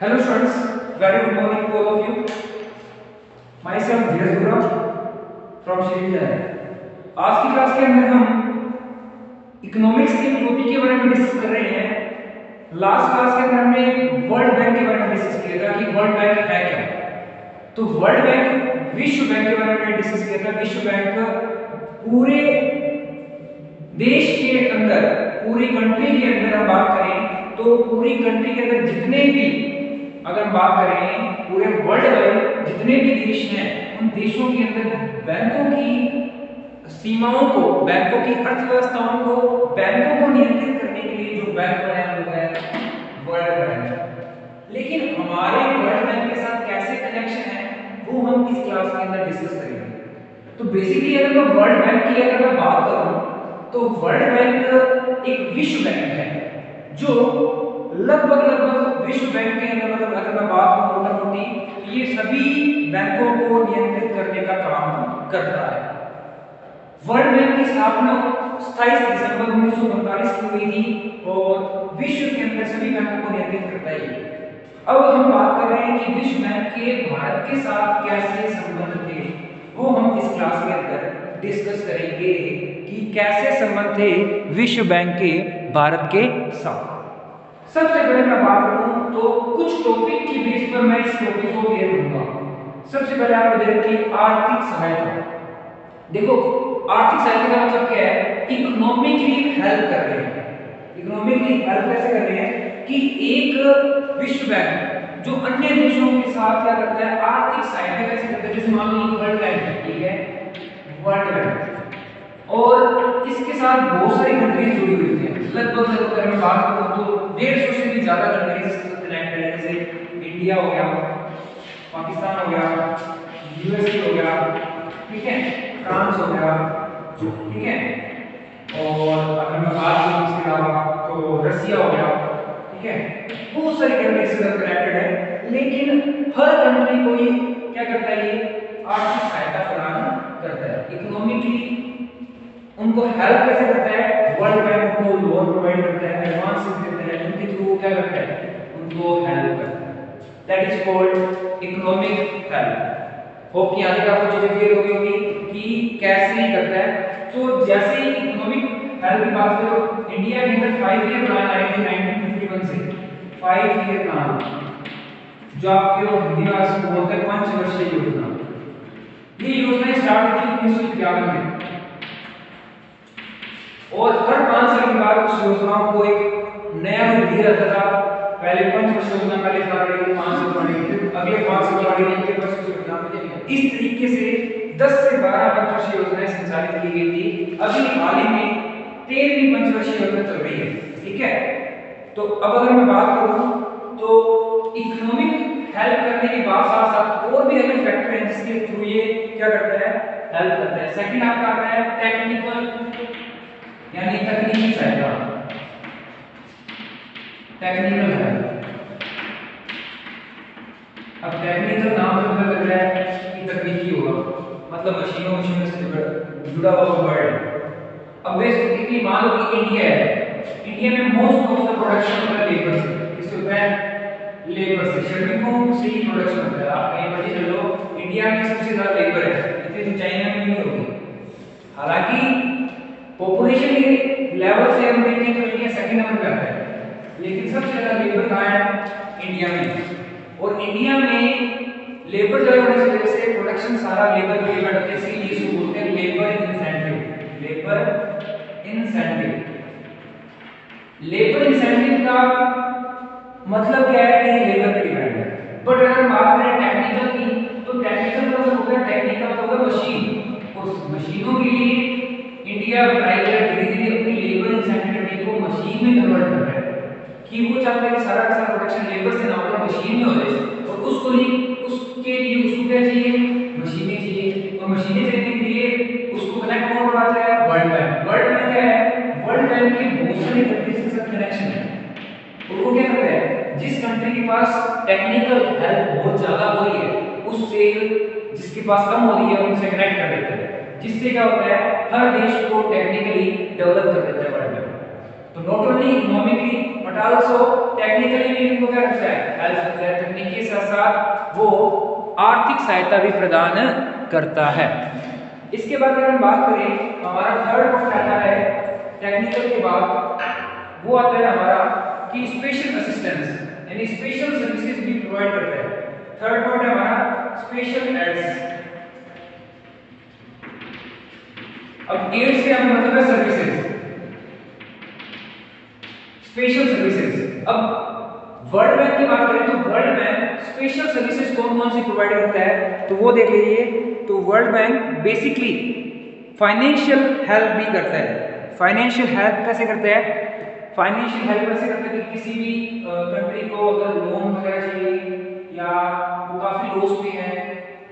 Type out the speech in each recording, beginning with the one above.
Hello students, very good morning to all of you. Myself Dheeraj Gura from Shri Vidyalaya. आज की class के अंदर हम economics के टॉपिक के बारे में डिस्कस कर रहे हैं। लास्ट क्लास के अंदर हमने वर्ल्ड बैंक के बारे में डिस्कस किया था कि वर्ल्ड बैंक है क्या। तो वर्ल्ड बैंक विश्व बैंक के बारे में डिस्कस किया था। विश्व बैंक पूरे देश के अंदर, पूरी कंट्री के अंदर हम बात करें तो पूरी कंट्री के अंदर जितने भी, अगर हम बात करें पूरे वर्ल्ड वाइड जितने भी देश हैं, उन देशों के अंदर बैंकों की सीमाओं को, बैंकों की अर्थव्यवस्थाओं को, बैंकों को नियंत्रित करने के लिए जो बैंक बनाया हुआ है वर्ल्ड बैंक। लेकिन हमारे वर्ल्ड बैंक के साथ कैसे कनेक्शन है वो हम इस क्लास के अंदर डिस्कस करेंगे। तो बेसिकली अगर मैं वर्ल्ड बैंक की अगर मैं बात करूं तो वर्ल्ड बैंक एक विश्व बैंक है जो लगभग विश्व बैंक के अंदर, मतलब अगर मैं बात करूं मोटा मोटी, तो ये सभी बैंकों को नियंत्रित करने का काम करता है। वर्ल्ड बैंक की स्थापना 27 दिसंबर 1945 को हुई थी और विश्व के अंदर सभी बैंकों को नियंत्रित करता है। अब हम बात कर रहे हैं कि विश्व बैंक के भारत के साथ कैसे संबंध थे, वो हम इस क्लास के अंदर डिस्कस करेंगे कि कैसे संबंध थे विश्व बैंक के भारत के साथ। सबसे पहले मैं बात करूं तो कुछ टॉपिक की बेस पर मैं इस टॉपिक को क्लियर करूंगा। सबसे पहले आपको देखिए आर्थिक सहायता। देखो आर्थिक सहायता का मतलब क्या है? इकोनॉमिकली हेल्प कर रहे हैं। इकोनॉमिकली हेल्प कैसे कर रहे हैं कि एक विश्व बैंक जो अन्य देशों के साथ क्या करता है, आर्थिक सहायता कैसे करता है। जैसे मान लीजिए वर्ल्ड बैंक है, ठीक है, वर्ल्ड बैंक, और इसके साथ बहुत सारी कंट्रीज जुड़ी हुई हैं। लगभग अगर मैं बात करूं तो 150 से भी ज्यादा कंट्रीज इसके साथ कनेक्ट है। जैसे इंडिया हो गया, पाकिस्तान हो गया, यूएसए हो गया, ठीक है, फ्रांस हो गया, ठीक है, और अगर मैं बात करूं इसके अलावा तो रसिया हो गया, ठीक है, बहुत सारी कंट्रीज इसके साथ कनेक्टेड है। लेकिन हर कंट्री को ये क्या करता है, ये आर्थिक सहायता प्रदान करता है। इकोनॉमिकली उनको हेल्प कैसे करता है? वर्ल्ड बैंक उनको लोन प्रोवाइड करता है, एडवांस देता है, उनके थ्रू क्या करता है, उनको हेल्प करता है। That is called economic help. Hope कि आगे आपको चीजें क्लियर हो गई होगी कि कैसे करता है। तो जैसे ही इकोनॉमिक हेल्प की बात करें तो इंडिया के अंदर 5 ईयर प्लान आए थे 1951 से। 5 ईयर प्लान जो आपके हिंदी में आज बोलते हैं पंचवर्षीय योजना। ये योजना स्टार्ट हुई 1951 में और हर 5 साल के बाद उस योजनाओं को एक नया रूप दिया जाता था। पहले पंचवर्षीय योजना पहले था, 5 साल बढ़ेगी, अगले 5 साल बढ़ेगी, अगले 10 साल बढ़ेगी। इस तरीके से 10 से 12 पंचवर्षीय योजनाएं संचालित की गई थी। अभी हाल ही में 13वीं पंचवर्षीय योजना चल रही है, ठीक है। तो अब अगर मैं बात करूं तो इकोनॉमिक हेल्प करने के बाद साथ साथ और भी अन्य फैक्टर हैं जिसके थ्रू ये क्या करता है, हेल्प करता है। सेकंड आपका आता है टेक्निकल, यानी तकनीकी सहायता। टेक्निकल हेल्प, अब टेक्निकल नाम से पता लग रहा है कि तकनीकी होगा, मतलब मशीनों से जुड़ा हुआ वर्ड। अब बेसिकली मान लो कि इंडिया है, इंडिया में मोस्ट ऑफ द प्रोडक्शन होता है लेबर से। किससे होता है? लेबर से, श्रमिकों से ही प्रोडक्शन होता है। आप कहीं पर चल लो, इंडिया में सबसे ज्यादा लेबर है, इतनी तो चाइना में नहीं होगी। हालांकि पॉपुलेशन के लेवल से हम देखें तो इंडिया सेकंड नंबर पे आता है, लेकिन सबसे ज्यादा लेबर कहाँ है? इंडिया में। और इंडिया में लेबर ज्यादा होने की वजह से प्रोडक्शन सारा लेबर पे डिपेंड होता है। इसीलिए इसको बोलते हैं labour incentive. Labour incentive, labour incentive का मतलब क्या है कि लेबर पे डिपेंड है। बट अगर हम बात करें टेक्निकल की तो टेक्निकल का मतलब होता है, टेक्निकल मतलब होगा मशीन। उस मशीनों के लिए इंडिया ट्राई कर धीरे धीरे अपनी लेबर इंसेंटिव को मशीन में कन्वर्ट कर रहा है कि वो चाहता है कि सारा का सारा प्रोडक्शन लेबर से ना हो, मशीन में हो जाए। और उसके लिए उसको क्या चाहिए? मशीनें चाहिए। और मशीनें खरीदने के लिए उसको कनेक्ट कौन करवाता है? World bank. वर्ल्ड बैंक क्या है? वर्ल्ड बैंक की बहुत सारी कंट्रीज के साथ कनेक्शन है। और वो क्या करता है, जिस कंट्री के पास टेक्निकल हेल्प बहुत ज्यादा हो रही है उससे जिसके पास कम हो रही है उनसे कनेक्ट कर देता है, जिससे क्या होता है, हर देश को टेक्निकली डेवलप कर देता है वर्ल्ड बैंक। तो not only economically but also technically भी इनको क्या करता है, हेल्प करता है। साथ वो आर्थिक सहायता भी प्रदान करता है। इसके बाद अगर हम बात करें, हमारा थर्ड पॉइंट आता है टेक्निकल के बाद, वो आता है हमारा कि स्पेशल असिस्टेंस यानी स्पेशल सर्विसेज भी प्रोवाइड करता है। थर्ड पॉइंट है हमारा स्पेशल एड्स। अब एड्स से हमें मतलब है सर्विसेज, स्पेशल सर्विसेज। अब वर्ल्ड बैंक की बात करें तो वर्ल्ड बैंक स्पेशल सर्विसेज कौन कौन सी प्रोवाइड करता है, तो वो देख लीजिए। तो world bank basically financial help भी करता है। फाइनेंशियल हेल्प कैसे करता है? फाइनेंशियल हेल्प ऐसे करता है कि किसी भी कंट्री को अगर लोन वगैरह चाहिए या वो काफी लॉस में है,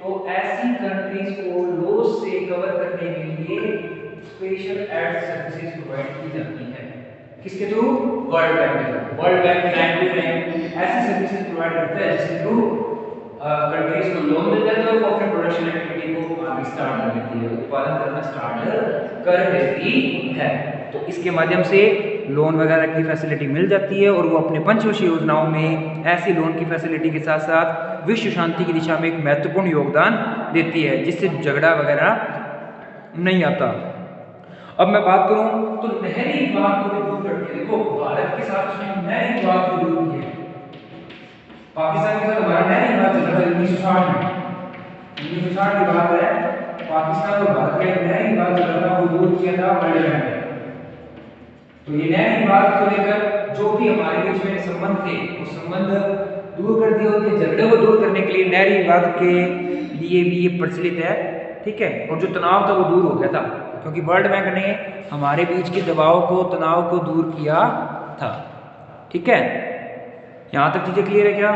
तो ऐसी कंट्रीज को लॉस से कवर करने के लिए स्पेशल एड सर्विसेज प्रोवाइड की जाती है। किसके थ्रू? वर्ल्ड बैंक के through. World bank time to time ऐसी सर्विसेज प्रोवाइड करता है जिसके थ्रू कंट्रीज को लोन मिल जाता है और वो अपने प्रोडक्शन एक्टिविटी को आगे स्टार्ट कर देती है, उत्पादन करना स्टार्ट कर देती है। तो इसके माध्यम से लोन वगैरह की फैसिलिटी मिल जाती है और वो अपने पंचवर्षीय योजनाओं में ऐसी लोन की फैसिलिटी के साथ साथ विश्व शांति की दिशा में एक महत्वपूर्ण योगदान देती है, जिससे झगड़ा वगैरह नहीं आता। अब मैं बात करूं तो नहरी विवाद को भी दूर करती है। देखो भारत के साथ उसने नहरी विवाद को दूर किया। पाकिस्तान के साथ हमारा नहरी विवाद चल रहा है 1960 में। 1960 की बात है, पाकिस्तान और भारत का नहरी विवाद चल रहा था, वो दूर किया था वर्ल्ड बैंक ने। तो ये नहरी विवाद को लेकर जो भी हमारे बीच में संबंध थे, वो संबंध दूर कर दिए। उनके झगड़े को दूर करने के लिए नहरी विवाद के लिए भी ये प्रचलित है, ठीक है। और जो तनाव था वो दूर हो गया था, क्योंकि वर्ल्ड बैंक ने हमारे बीच के दबाव को, तनाव को दूर किया था, ठीक है। यहाँ तक चीजें क्लियर है क्या?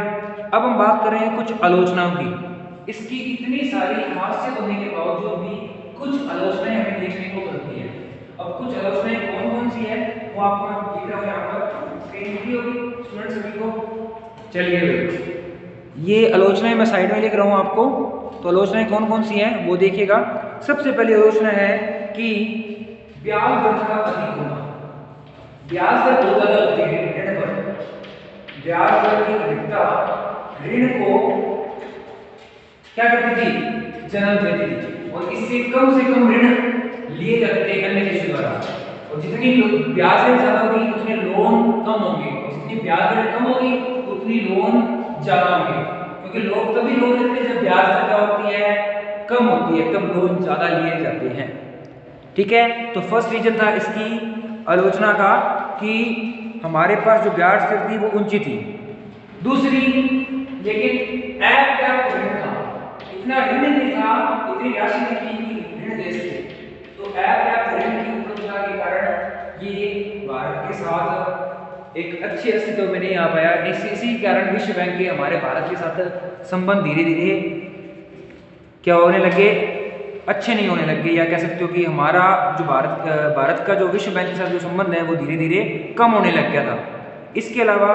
अब हम बात कर रहे हैं कुछ आलोचनाओं की। इसकी इतनी सारी खासियत होने के बावजूद भी कुछ आलोचनाएं हमें देखने को मिलती है। अब कुछ आलोचनाएं कौन कौन सी है वो आपको मैं लिख रहा हूँ यहाँ पर, स्क्रीन की होगी स्टूडेंट सभी को। चलिए ये आलोचनाएं मैं साइड में लिख रहा हूँ आपको। तो आलोचनाएं कौन कौन सी हैं वो देखिएगा। सबसे पहली आलोचना है कि ब्याज दर का अधिक होना। ब्याज दर बहुत ज्यादा होती है ऋण पर। ब्याज दर की अधिकता ऋण को क्या करती थी? जन्म देती थी, और इससे कम से कम ऋण लिए जाते थे अन्य देशों द्वारा। और जितनी ब्याज दर ज्यादा होगी उतने लोन कम होंगे, और जितनी ब्याज दर कम होगी उतनी लोन ज्यादा होंगे, क्योंकि लोग तभी लोन लेते हैं जब ब्याज दर क्या होती है? कम होती है, तब लोन ज्यादा लिए जाते हैं, ठीक है। तो फर्स्ट रीजन था इसकी आलोचना का कि हमारे पास जो ब्याज दर थी वो ऊंची थी। दूसरी, लेकिन ऐप क्या ऋण था, इतना ऋण नहीं था, इतनी राशि नहीं थी कि ऋण दे सके। तो ऐप क्या ऋण की उपलब्धता के कारण ये भारत के साथ एक अच्छे अस्तित्व में नहीं आ पाया। इसी कारण विश्व बैंक के हमारे भारत के साथ संबंध धीरे धीरे क्या होने लगे? अच्छे नहीं होने लगे, या कह सकते हो कि हमारा जो भारत का जो विश्व बैंक के साथ जो संबंध है वो धीरे धीरे कम होने लग गया था। इसके अलावा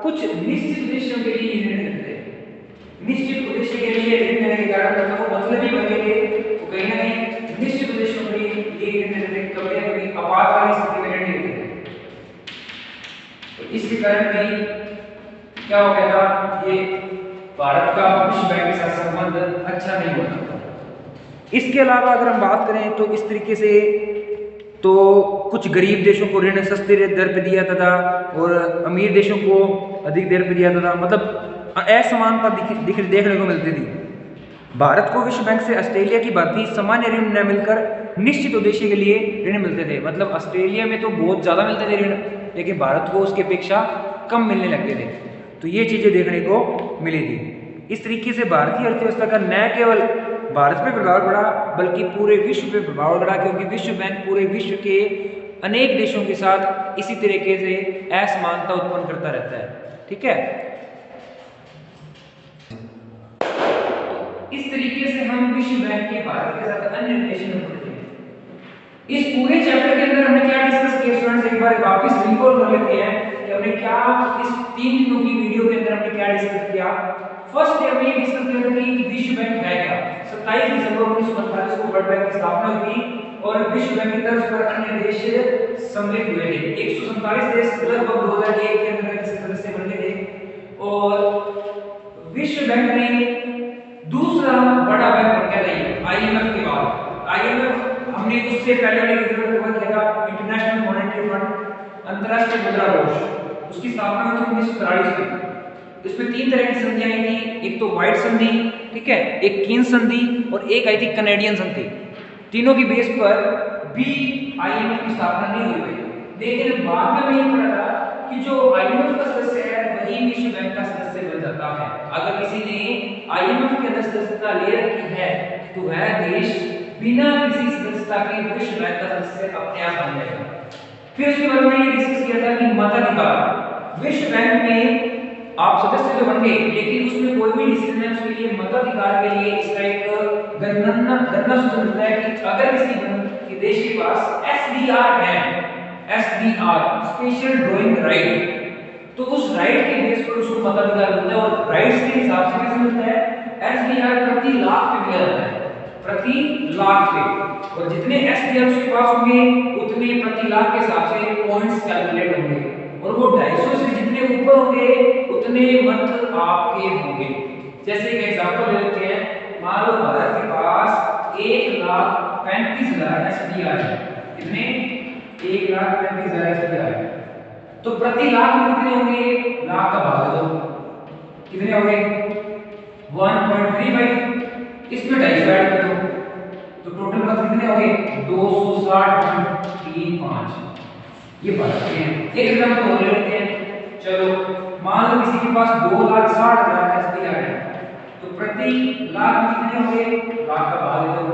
कुछ निश्चित उद्देश्यों के लिए ऋण देते हैं। निश्चित उद्देश्य के लिए ऋण देने के कारण वो मतलब ही बन गए, तो कहीं ना कहीं निश्चित उद्देश्यों के लिए ऋण देते थे, कभी ना कभी आपातकालीन स्थिति में ऋण देते थे। तो इसके कारण भी क्या हो गया था? ये भारत का विश्व बैंक के साथ संबंध अच्छा नहीं होता। इसके अलावा अगर हम बात करें तो इस तरीके से तो कुछ गरीब देशों को ऋण सस्ते दर पे दिया जाता था और अमीर देशों को अधिक दर पे दिया जाता था, मतलब असमानता देखने को मिलती थी। भारत को विश्व बैंक से ऑस्ट्रेलिया की भांति सामान्य ऋण न मिलकर निश्चित उद्देश्य के लिए ऋण मिलते थे। मतलब ऑस्ट्रेलिया में तो बहुत ज्यादा मिलते थे ऋण, लेकिन भारत को उसकी अपेक्षा कम मिलने लगते थे। तो ये चीजें देखने को मिली थी। इस तरीके से भारतीय अर्थव्यवस्था का न केवल भारत पे प्रभाव पड़ा बल्कि पूरे विश्व पे प्रभाव पड़ा, क्योंकि विश्व बैंक पूरे विश्व के अनेक देशों के साथ इसी तरीके से असमानता उत्पन्न करता रहता है, ठीक है। इस तरीके से हम विश्व बैंक के भारत के साथ अन्य रिलेशन में पढ़ते हैं। इस पूरे चैप्टर के अंदर हमने क्या डिस्कस किया स्टूडेंट्स, एक बार वापस रिकॉल कर लेते हैं कि हमने क्या इस 3 दिनों की वीडियो के अंदर हमने क्या डिस्कस किया। फर्स्ट डे हमने डिस्कस किया था कि विश्व बैंक है क्या। 27 दिसंबर 1948 को वर्ल्ड बैंक की स्थापना हुई और विश्व बैंक की तर्ज पर अन्य देश सम्मिलित हुए थे। 147 देश लगभग 2001 के अंदर इसके सदस्य बने थे और विश्व बैंक ने दूसरा बड़ा बैंक बन गया नहीं आईएमएफ के बाद। आईएमएफ हमने उससे पहले वाले वीडियो में कवर किया था, इंटरनेशनल मॉनेटरी फंड, अंतरराष्ट्रीय मुद्रा कोष, उसकी स्थापना हुई थी 1943 में। इसमें तीन तरह की संधियां आई थी, एक तो व्हाइट संधि, ठीक है, एक कीन्स संधि और एक आई थी कनेडियन संधि। तीनों की बेस पर भी आईएमएफ की स्थापना नहीं हुई थी। लेकिन बाद में मैंने पढ़ा था कि जो आईएमएफ का सदस्य है वही विश्व बैंक का सदस्य बन जाता है। अगर किसी ने आईएमएफ के अंदर सदस्यता ले रखी है तो वह देश बिना किसी सदस्यता के विश्व बैंक का सदस्य अपने आप बन जाएगा। फिर उसके बाद मैंने डिस्कस किया था कि मताधिकार, विश्व बैंक में आप सदस्य तो बन गए लेकिन उसमें कोई भी डिसीजन है उसके लिए मताधिकार के लिए इसका एक गणना सूत्र मिलता है कि अगर किसी देश के पास एसडीआर है, एसडीआर स्पेशल ड्राइंग राइट, तो उस राइट के बेस पर उसको मताधिकार मिलता है। और राइट्स के हिसाब से कैसे मिलता है, एसडीआर प्रति लाख पे दिया जाता है, प्रति लाख पे, और जितने एसडीआर उसके पास होंगे उतने प्रति लाख के हिसाब से पॉइंट्स कैलकुलेट होंगे, और वो 250 से जितने ऊपर होंगे उतने मत आपके होंगे। जैसे एक एग्जांपल ले लेते हैं, मान लो भारत के पास 1,35,000 एसडीआर है, कितने 1,35,000 एसडीआर है, तो प्रति लाख में कितने होंगे, लाख का भाग दो, कितने होंगे 1.35, इसमें 250 ऐड कर दो, तो टोटल मत कितने होंगे 260.35। ये बात है। एक एग्जांपल और ले लेते हैं, चलो मान लो किसी के पास 2,60,000 एसडीआर है, तो प्रति लाख में कितने होंगे, लाख का भाग दो,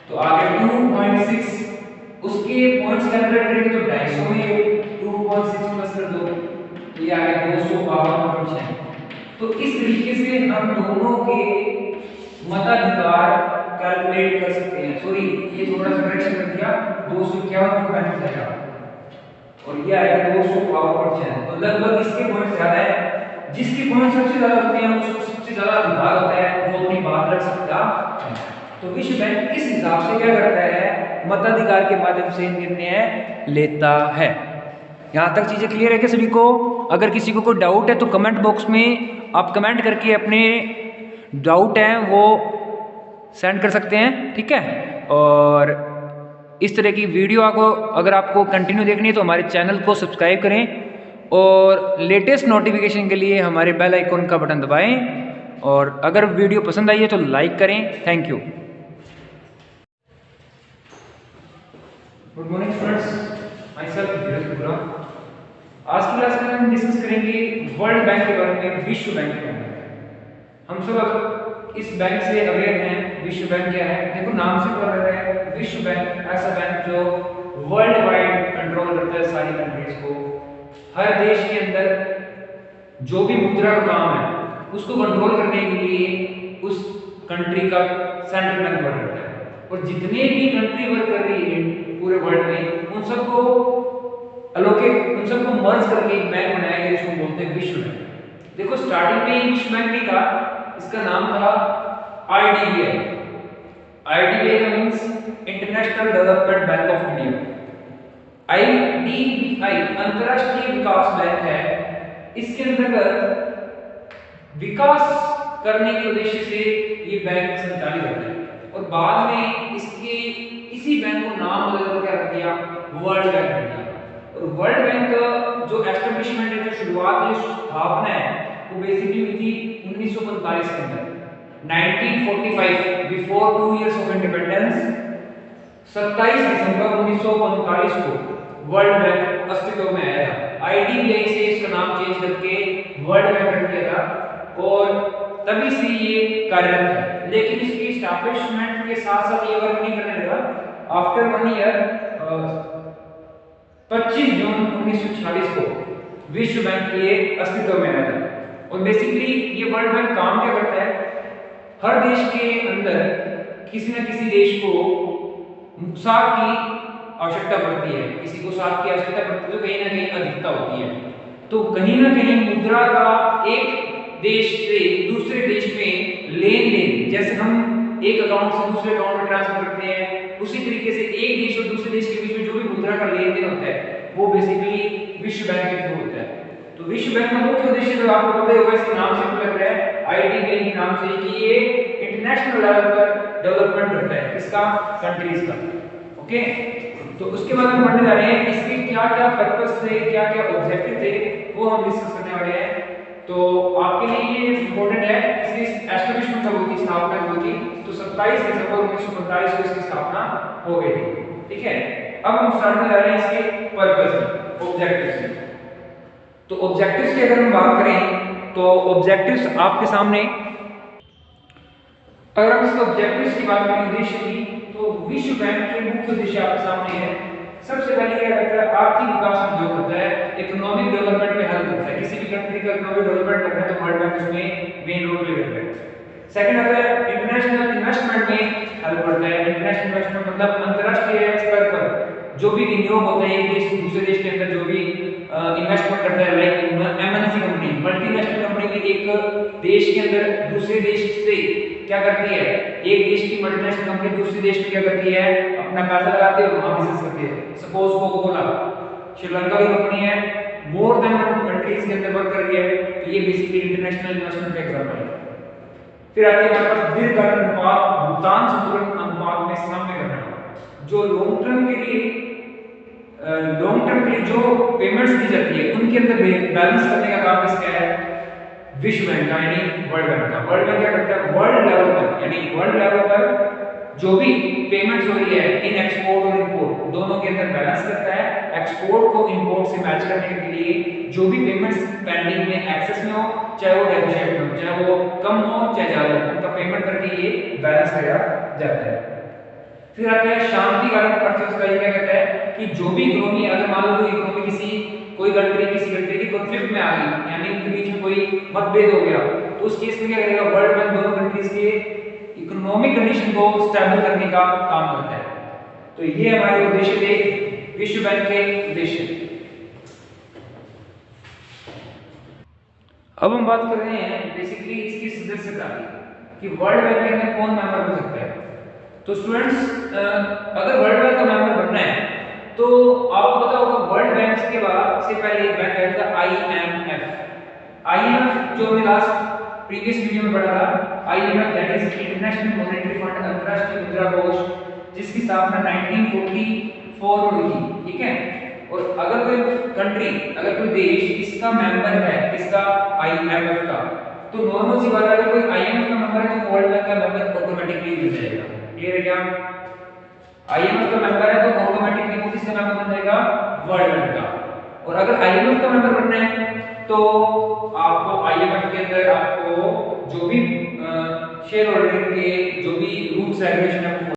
तो आगे 2.6, उसके पॉइंट्स कैलकुलेट करेंगे तो 250 में 2.6 प्लस कर दो, तो ये आ गया 200 पावर पॉइंट्स है। तो इस तरीके से हम दोनों के मताधिकार कैलकुलेट कर सकते हैं। सॉरी, ये थोड़ा सा करेक्शन कर दिया, 251.35 आएगा और ये आएगा 200 पावर पॉइंट्स है, तो लगभग इसके पॉइंट्स ज्यादा है। जिसके पॉइंट सबसे ज्यादा होते हैं उसको सबसे ज्यादा अधिकार होता है, वो अपनी बात रख सकता है। तो विश्व बैंक इस हिसाब से क्या करता है, मताधिकार के माध्यम से निर्णय लेता है। यहाँ तक चीजें क्लियर है कि सभी को? अगर किसी को कोई डाउट है तो कमेंट बॉक्स में आप कमेंट करके अपने डाउट हैं वो सेंड कर सकते हैं, ठीक है। और इस तरह की वीडियो अगर आपको कंटिन्यू देखनी है तो हमारे चैनल को सब्सक्राइब करें और लेटेस्ट नोटिफिकेशन के लिए हमारे बेल आइकॉन का बटन दबाएं, और अगर वीडियो पसंद आई है तो लाइक करें। Thank you. Good morning students, myself Dheeraj Gupta. आज की क्लास में हम डिस्कस करेंगे वर्ल्ड बैंक के बारे में, विश्व बैंक के बारे में। हम सब इस बैंक से अवेयर हैं, विश्व बैंक क्या है। देखो नाम से पता लग रहा है, विश्व बैंक ऐसा बैंक जो वर्ल्ड वाइड कंट्रोल करता है सारी कंट्रीज को। हर देश के अंदर जो भी मुद्रा का काम है उसको कंट्रोल करने के लिए उस कंट्री का सेंट्रल बैंक वर्क करता है, और जितने भी कंट्री वर्क कर रही है पूरे वर्ल्ड में उन सबको उन सबको मर्ज करके एक बैंक बनाया गया जिसको बोलते हैं विश्व बैंक। देखो स्टार्टिंग में विश्व बैंक नहीं था, इसका नाम था आईडीबीआई। आईडीबीआई का means international development bank of India. IDBI अंतरराष्ट्रीय विकास बैंक है। इसके अंतर्गत विकास करने के उद्देश्य से ये बैंक संचालित होता है, और बाद में इसके इसी बैंक को नाम बदल कर रख दिया वर्ल्ड बैंक कर दिया। और वर्ल्ड बैंक का जो एस्टेब्लिशमेंट है, जो शुरुआत है, स्थापना है, वो बेसिकली हुई थी 1945 के अंदर, 1945, बिफोर 2 इयर्स ऑफ इंडिपेंडेंस। 27 दिसंबर 1945 को वर्ल्ड बैंक अस्तित्व में आया था। आईडीबीआई से इसका नाम चेंज करके वर्ल्ड बैंक कर दिया था, और तभी से ये कार्यरत है। लेकिन इसकी एस्टैब्लिशमेंट के साथ साथ ये वर्क नहीं करने लगा। आफ्टर 1 ईयर 25 जून 1946 को विश्व बैंक ये अस्तित्व में आया था। और बेसिकली ये वर्ल्ड बैंक काम क्या करता है, हर देश के अंदर किसी न किसी देश को साख की आवश्यकता पड़ती है, किसी को साख की आवश्यकता पड़ती है तो कहीं ना कहीं अधिकता होती है। तो कहीं ना कहीं मुद्रा का एक देश से दूसरे देश में लेन देन, जैसे हम एक अकाउंट से दूसरे अकाउंट में ट्रांसफर करते हैं, उसी तरीके से एक देश और दूसरे देश के बीच में जो भी मुद्रा का लेन देन होता है वो बेसिकली विश्व बैंक के थ्रू होता है। तो विश्व बैंक का मुख्य उद्देश्य तो आपको पता ही होगा, इसके नाम से लग रहा है आईडीबी के नाम से, कि ये इंटरनेशनल लेवल पर डेवलपमेंट करता है किसका, कंट्रीज का। ओके, तो उसके बाद हम पढ़ने जा रहे हैं इसके क्या क्या पर्पस थे, क्या क्या ऑब्जेक्टिव थे, वो हम डिस्कस करने वाले हैं। तो आपके लिए ये इंपॉर्टेंट है, इसकी एस्टैब्लिशमेंट कब हुई थी, स्थापना कब हुई थी, तो 27 दिसंबर 1945 को इसकी स्थापना हो गई थी। ठीक है, अब हम स्टार्ट करने जा रहे हैं इसके पर्पस, ऑब्जेक्टिव्स। तो ऑब्जेक्टिव्स की अगर हम बात करें तो ऑब्जेक्टिव्स आपके सामने, अगर हम इसके ऑब्जेक्टिव्स की बात करें, उद्देश्य की, तो विश्व बैंक के मुख्य उद्देश्य आपके सामने है। सबसे पहले क्या करता है, आर्थिक विकास में जो करता है, इकोनॉमिक डेवलपमेंट में हेल्प करता है। किसी भी कंट्री का इकोनॉमिक डेवलपमेंट करना है तो वर्ल्ड बैंक उसमें मेन रोल प्ले करता है। सेकंड आता है इंटरनेशनल इन्वेस्टमेंट में हेल्प करता है। इंटरनेशनल इन्वेस्टमेंट मतलब अंतरराष्ट्रीय स्तर पर जो भी विनियोग होता है एक देश दूसरे देश के अंदर, जो भी इन्वेस्टमेंट करता है, like MNC company, multinational company भी एक देश के अंदर दूसरे देश से क्या करती है, एक देश की मल्टीनेशनल कंपनी दूसरे देश में क्या करती है, अपना पैसा लगाती है और वहां बिजनेस करती है। सपोज कोका कोला श्रीलंका की कंपनी है, मोर देन 1 कंट्रीज के अंदर वर्क कर रही है, तो ये बेसिकली इंटरनेशनल इन्वेस्टमेंट का एग्जांपल है। फिर आती है हमारे पास दीर्घकालीन अनुपात, भुगतान संतुलन अनुपात में साम्य करना। जो लॉन्ग टर्म के लिए जो पेमेंट्स दी जाती है उनके अंदर बैलेंस करने का काम किसका है, विश्व बैंक का, यानी वर्ल्ड बैंक का। वर्ल्ड बैंक क्या करता है, वर्ल्ड लेवल पर, यानी वर्ल्ड लेवल पर जो भी पेमेंट्स हो रही है इन एक्सपोर्ट और इंपोर्ट दोनों के अंदर बैलेंस करता है। एक्सपोर्ट को इंपोर्ट से मैच करने के लिए जो भी पेमेंट्स पेंडिंग में एक्सेस में हो, चाहे वो डेफिसिट में हो, चाहे वो कम हो चाहे ज्यादा हो, उनका पेमेंट करके ये बैलेंस करा जाता है। फिर आता है शांतिकालीन अर्थव्यवस्था। ये क्या कहता है कि जो भी इकोनॉमी, अगर मान लो इकोनॉमी कोई कंट्री किसी कंट्री की कॉन्फ्लिक्ट में आ गई, यानी उनके बीच में कोई मतभेद हो गया, तो उस केस में क्या करेगा, वर्ल्ड बैंक दोनों कंट्रीज के इकोनॉमिक कंडीशन को स्टेबल करने का काम करता है। तो ये हमारे उद्देश्य थे विश्व बैंक के उद्देश्य। अब हम बात कर रहे हैं बेसिकली इसकी सदस्यता कि वर्ल्ड बैंक के अंदर कौन मेंबर हो सकता है। तो स्टूडेंट्स, अगर वर्ल्ड बैंक का मेंबर बनना है तो आपको पता होगा वर्ल्ड बैंक के बाद से पहले एक बैंक आया था आईएमएफ। आईएमएफ जो हमने लास्ट प्रीवियस वीडियो में पढ़ा था, IMF that is international monetary fund, अंतरराष्ट्रीय मुद्रा कोष, जिसकी स्थापना 1944 में हुई थी। ठीक है, और अगर कोई कंट्री, अगर कोई देश इसका मेंबर है, इसका आईएमएफ का, तो नॉर्मल सी बात है, अगर कोई आईएमएफ का मेंबर है तो वर्ल्ड बैंक का मेंबर ऑटोमेटिकली मिल जाएगा। क्लियर है क्या? आईएमएफ का मेंबर है तो ऑटोमेटिकली वो किसका मेंबर बन जाएगा, वर्ल्ड बैंक का। और अगर आईएमएफ का मेंबर बनना है तो आपको आईएमएफ के अंदर आपको जो भी शेयर होल्डिंग के जो भी रूल्स रेगुलेशन है